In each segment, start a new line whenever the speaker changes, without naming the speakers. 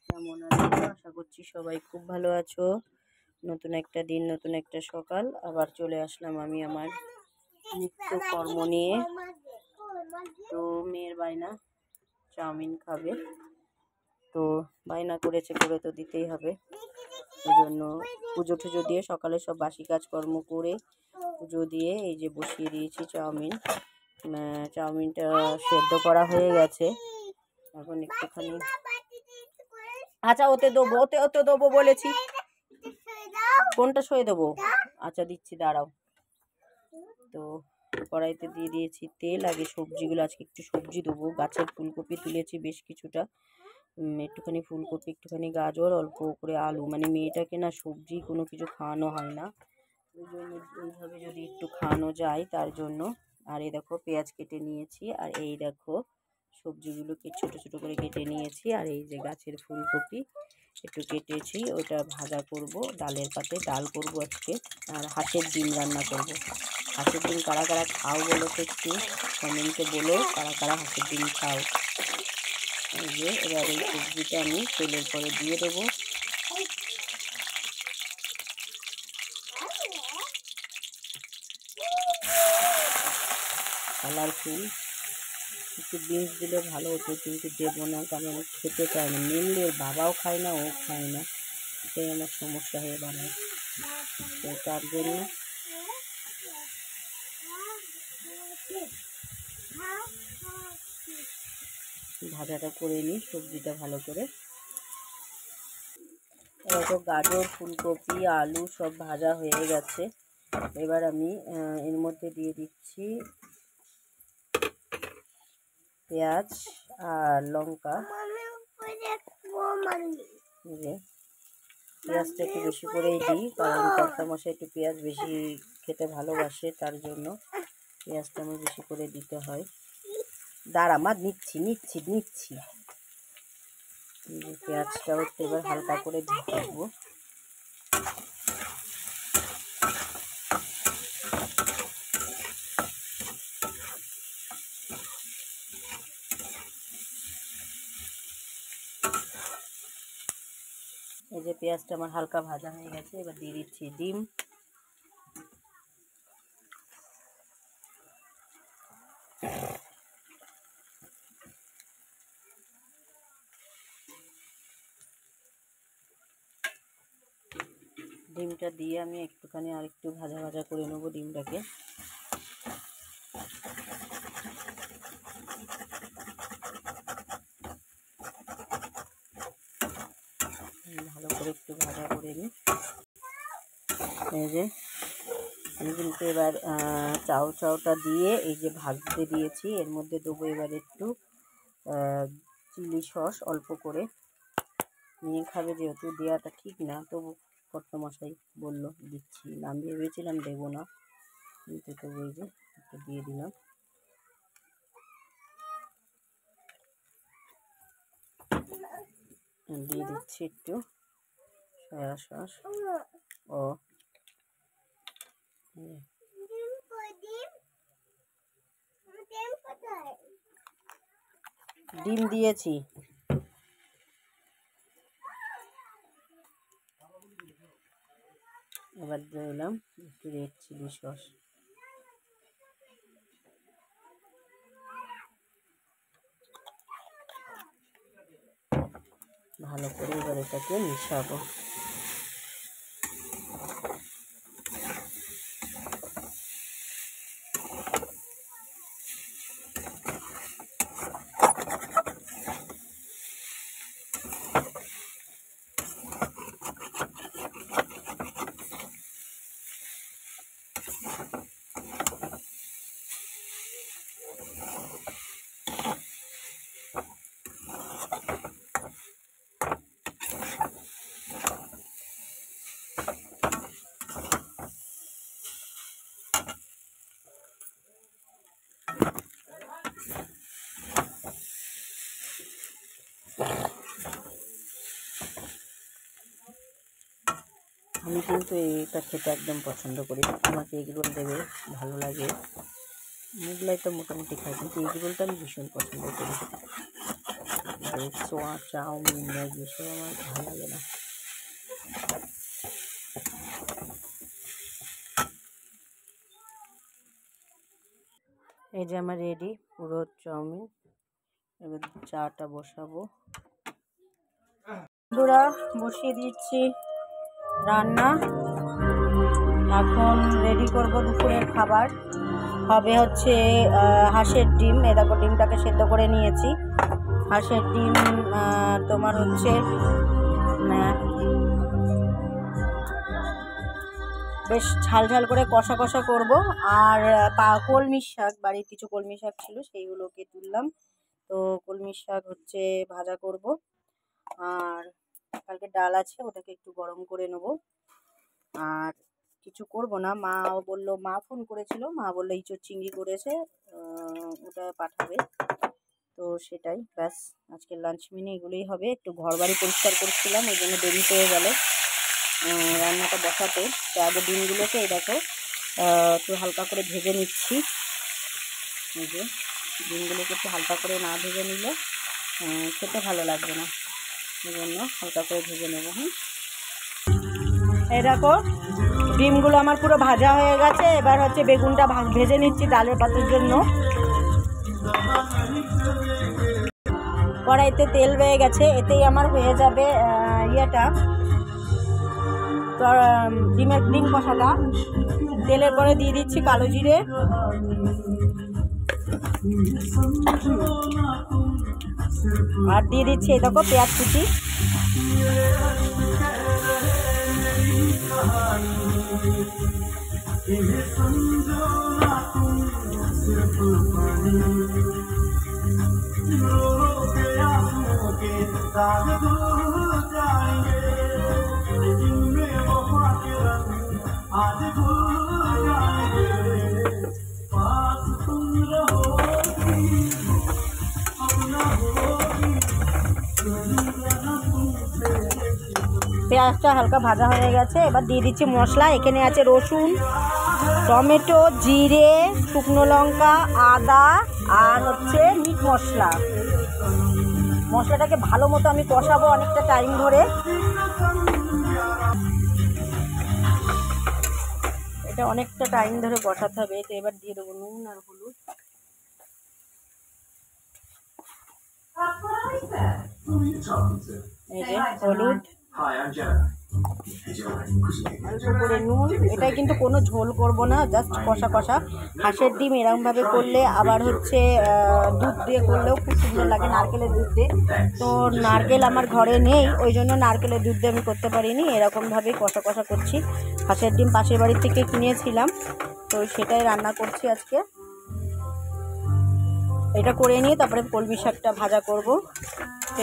কেমন আছো? আশা করছি সবাই খুব ভালো আছো। নতুন একটা দিন, নতুন একটা সকাল, আবার চলে আসলাম আমি আমার নিত্যকর্ম নিয়ে। তো মেয়ের বায়না চাউমিন খাবে, তো বায়না করেছে, করে তো দিতেই হবে। ওই জন্য পুজো টুজো দিয়ে সকালে সব বাসি কাজকর্ম করে পুজো দিয়ে এই যে বসিয়ে দিয়েছি চাউমিন। চাউমিনটা সেদ্ধ করা হয়ে গেছে, এখন একটুখানি আচ্ছা ওতে দেবো, ওতে দেবো বলেছি। কোনটা সয়ে দেবো? আচ্ছা দিচ্ছি, দাঁড়াও। তো কড়াইতে দিয়ে দিয়েছি তেল। আগে সবজিগুলো, আজকে একটু সবজি দেবো। গাছের ফুলকপি তুলেছি বেশ কিছুটা, একটুখানি ফুলকপি, একটুখানি গাজর, অল্প করে আলু। মানে মেয়েটাকে না সবজি কোনো কিছু খাওয়ানো হয় না, ওই জন্য এইভাবে যদি একটু খাওয়ানো যায় তার জন্য। আর এই দেখো পেঁয়াজ কেটে নিয়েছি, আর এই দেখো সবজিগুলোকে ছোট ছোট করে কেটে নিয়েছি। আর এই যে গাছের ফুলকপি একটু কেটেছি, ওটা ভাজা করব। ডালের পাতে ডাল করব আজকে, আর হাঁসের ডিম রান্না করব। হাঁসের ডিম কারা কারা খাও বলো তো, একটু কমেন্টে বলো কারা কারা হাঁসের ডিম খাও। এই যে এবার এই সবজিটা আমি তেলের পরে দিয়ে দেবো। কালারফুল একটু বিনস দিলে ভালো হতো, কিন্তু দেবো না, কারণ খেতে চায় না। মেনলি ওর বাবাও খায় না, ও খায় না, এটাই আমার সমস্যা হয়ে দাঁড়ায়। তো তার জন্য ভাজাটা করে নিই সবজিটা ভালো করে। তো গাজর, ফুলকপি, আলু সব ভাজা হয়ে গেছে। এবার আমি এর মধ্যে দিয়ে দিচ্ছি পেঁয়াজ আর লঙ্কা। পেঁয়াজটা একটু বেশি করেই দিই, কারণ কর্তামশাই একটু পেঁয়াজ বেশি খেতে ভালোবাসে, তার জন্য পেঁয়াজটা আমার বেশি করে দিতে হয়। দাঁড়া মা, নিচ্ছি। পেঁয়াজটাও এবার হালকা করে দিয়ে দেবো। এই যে পেঁয়াজটা আমার হালকা ভাজা হয়ে গেছে, এবার দিয়ে দিচ্ছি ডিম। ডিমটা দিয়ে আমি একটুখানি আরেকটু ভাজা ভাজা করে নেবো ডিমটাকে। ভালো করে একটু ভাজা করে নিই। এই যে আমি কিন্তু এবার চাউটা দিয়ে এই যে ভাজতে দিয়েছি, এর মধ্যে দেবো এবার একটু চিলি সস অল্প করে। নিয়ে খাবে যেহেতু, দেওয়াটা ঠিক না, তবু কর্তামশাই বললো দিচ্ছি। আমি ভেবেছিলাম দেবো না, কিন্তু তবু এই যে একটু দিয়ে দিলাম। দিয়ে দিচ্ছি একটু সয়া সস ও ডিম দিয়েছি। এবার দিলাম একটু রেড চিলি সস। ভালো করে এবার এটাকে মিশাবো। আমি কিন্তু এটা খেতে একদম পছন্দ করি। আমাকে এগরোল দেবে ভালো লাগে, মোগলাই তো মোটামুটি খাই, কিন্তু এগরোলটা আমি ভীষণ পছন্দ করি। থাকে, চাউমিন ম্যাগি এসব আমার ভালো লাগে না। এই যে আমার রেডি পুরো চাউমিন, এবার চাটা বসাবো। বন্ধুরা বসিয়ে দিচ্ছি রান্না, এখন রেডি করব দুপুরের খাবার। হবে হচ্ছে হাঁসের ডিম। দেখো ডিমটাকে সেদ্ধ করে নিয়েছি। হাঁসের ডিম তোমার হচ্ছে বেশ ঝাল ঝাল করে কষা কষা করব। আর কলমি শাক, বাড়ির কিছু কলমি শাক ছিল সেইগুলোকে তুললাম, তো কলমি শাক হচ্ছে ভাজা করব। আর কালকে ডাল আছে, ওটাকে একটু গরম করে নেব। আর কিছু করব না, মাও বললো, মা ফোন করেছিল, মা বললো ইঁচড় চিংড়ি করেছে, ওটা পাঠাবে, তো সেটাই ব্যাস। আজকের লাঞ্চ মেনু এগুলোই হবে। একটু ঘর বাড়ি পরিষ্কার করছিলাম, ওই জন্য দেরি হয়ে গেল রান্নাটা বসাতে। তো আগে ডিমগুলোকে এই দেখো একটু হালকা করে ভেজে নিচ্ছি। এই যে ডিমগুলোকে একটু হালকা করে না ভেজে নিলে খেতে ভালো লাগবে না, এই জন্য হালকা করে ভেজে নেবো। এই দেখো ডিমগুলো আমার পুরো ভাজা হয়ে গেছে। এবার হচ্ছে বেগুনটা ভেজে নিচ্ছি ডালের পাতার জন্য। কড়াইতে তেল হয়ে গেছে, এতেই আমার হয়ে যাবে ইয়েটা, ডিম কষাটা। তেলের পরে দিয়ে দিচ্ছি কালো জিরে, আর দিয়ে দিচ্ছি এই দেখো পেঁয়াজ কুচি। পেঁয়াজটা হালকা ভাজা হয়ে গেছে, এবার দিয়ে দিচ্ছি মশলা। এখানে আছে রসুন, টমেটো, জিরে, শুকনো লঙ্কা, আদা আর হচ্ছে মিট মশলা। মশলাটাকে ভালো মতো আমি কষাবো অনেকটা টাইম ধরে। এটা অনেকটা টাইম ধরে কষাতে হবে। তো এবার দিয়ে দেবো নুন আর হলুদ। এই যে হলুদ, অল্প করে নুন। এটাই কিন্তু কোনো ঝোল করব না, জাস্ট কষা কষা। হাঁসের ডিম এরকমভাবে করলে আবার হচ্ছে দুধ দিয়ে করলেও খুব সুন্দর লাগে, নারকেলের দুধ দিয়ে। তো নারকেল আমার ঘরে নেই, ওই জন্য নারকেলের দুধ দিয়ে আমি করতে পারিনি, এরকমভাবেই কষা কষা করছি। হাঁসের ডিম পাশের বাড়ি থেকে কিনেছিলাম, তো সেটাই রান্না করছি আজকে। এটা করে নিয়ে তারপরে কলমি শাকটা ভাজা করব।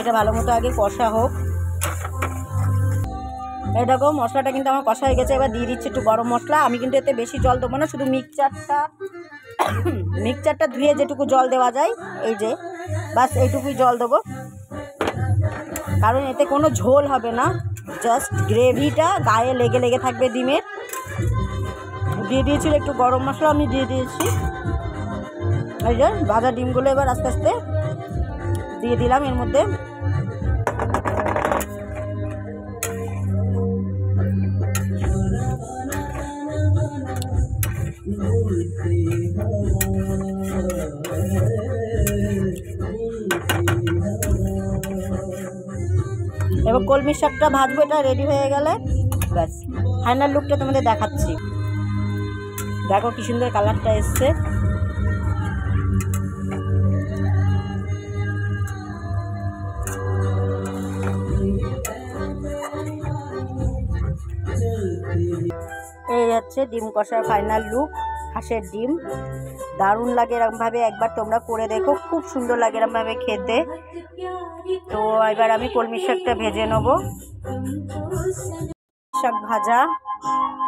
এটা ভালো মতো আগে কষা হোক। এই দেখো মশলাটা কিন্তু আমার কষা হয়ে গেছে। এবার দিয়ে দিচ্ছি একটু গরম মশলা। আমি কিন্তু এতে বেশি জল দেবো না, শুধু মিক্সচারটা ধুয়ে যেটুকু জল দেওয়া যায়, এই যে বাস এইটুকুই জল দেবো, কারণ এতে কোনো ঝোল হবে না, জাস্ট গ্রেভিটা গায়ে লেগে লেগে থাকবে ডিমের। দিয়ে দিয়েছিল একটু গরম মশলা, আমি দিয়ে দিয়েছি। এই যে ভাজা ডিমগুলো এবার আস্তে আস্তে দিয়ে দিলাম এর মধ্যে। এবার কলমি শাকটা ভাজবো, এটা রেডি হয়ে গেলে ব্যাস ফাইনাল লুকটা তোমাদের দেখাচ্ছি। দেখো কি সুন্দর কালারটা এসছে। এই হচ্ছে ডিম কষার ফাইনাল লুক। হাঁসের ডিম দারুণ লাগে, এরকমভাবে একবার তোমরা করে দেখো, খুব সুন্দর লাগে এরকমভাবে খেতে। তো এবার আমি কলমি শাকটা ভেজে নেব। শাক ভাজা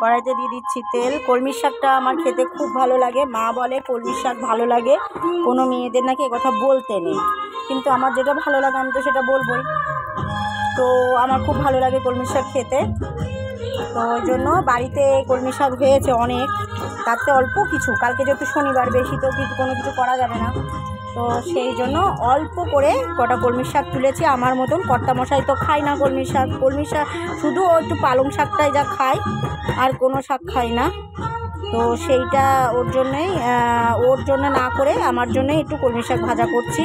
কড়াইতে দিয়ে দিচ্ছি তেল। কলমি শাকটা আমার খেতে খুব ভালো লাগে। মা বলে কলমি শাক ভালো লাগে, কোনো মেয়েদের নাকি কথা বলতে নেই, কিন্তু আমার যেটা ভালো লাগে আমি তো সেটা বলবোই। তো আমার খুব ভালো লাগে কলমি শাক খেতে, তো ওই জন্য বাড়িতে কলমি শাক হয়েছে অনেক, তাতে অল্প কিছু। কালকে যেহেতু শনিবার, বেশি তো কিছু কোনো কিছু করা যাবে না, তো সেই জন্য অল্প করে কটা কলমির শাক তুলেছি। আমার মতন কর্তামশাই তো খায় না কলমির শাক, শুধু একটু পালং শাকটাই যা খায়, আর কোনো শাক খায় না। তো সেইটা ওর জন্য না করে আমার জন্যই একটু কলমি শাক ভাজা করছি,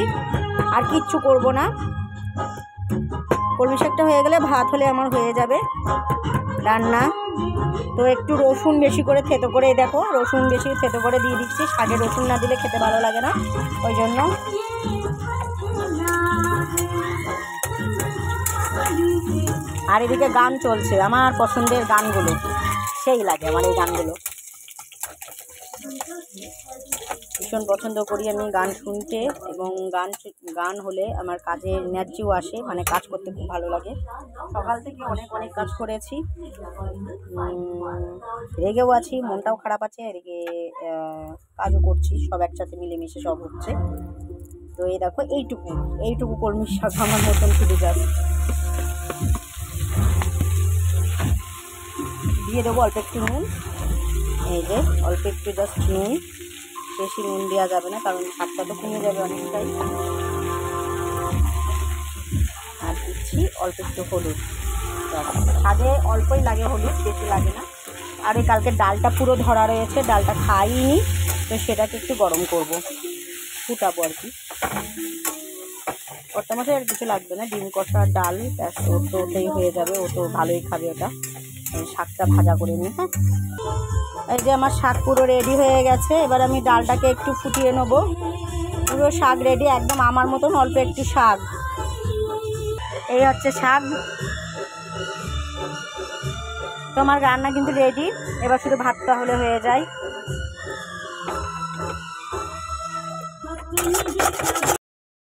আর কিচ্ছু করব না। কলমি শাকটা হয়ে গেলে ভাত হলে আমার হয়ে যাবে রান্না। তো একটু রসুন বেশি করে থেতো করে, দেখো রসুন বেশি থেতো করে দিয়ে দিচ্ছি, শাকে রসুন না দিলে খেতে ভালো লাগে না, ওই জন্য। আর এদিকে গান চলছে, আমার পছন্দের গানগুলো, সেই লাগে আমার এই গানগুলো, ভীষণ পছন্দ করি আমি গান শুনতে। এবং গান হলে আমার কাজের এনার্জিও আসে, মানে কাজ করতে খুব ভালো লাগে। সকাল থেকে অনেক কাজ করেছি, রেগেও আছি, মনটাও খারাপ আছে, এদিকে কাজও করছি, সব একসাথে মিলেমিশে সব হচ্ছে। তো এই দেখো এইটুকু কলমির শাক আমার মতন শুধু যাবে। দিয়ে দেবো অল্প একটু নুন, এই যে অল্প একটু জাস্ট নুন, বেশি নুন দেওয়া যাবে না, কারণ শাকটা তো কমে যাবে অনেকটাই। আর দিচ্ছি অল্প একটু হলুদ, স্বাদে অল্পই লাগে হলুদ, বেশি লাগে না। আর এই কালকে ডালটা পুরো ধরা রয়েছে, ডালটা খাইনি, তো সেটাকে একটু গরম করব, ফুটাবো আর কি। কর্তামশাই আর কিছু লাগবে না, ডিম কষা ডাল ব্যাস, ওর তো ওটাই হয়ে যাবে, ও তো ভালোই খাবে ওটা। শাকটা ভাজা করে নিই। হ্যাঁ, এই যে আমার শাক পুরো রেডি হয়ে গেছে, এবার আমি ডালটাকে একটু ফুটিয়ে নেবো। পুরো শাক রেডি, একদম আমার মতন অল্প একটু শাক, এই হচ্ছে শাক। তো আমার রান্না কিন্তু রেডি, এবার শুধু ভাতটা হলে হয়ে যায়।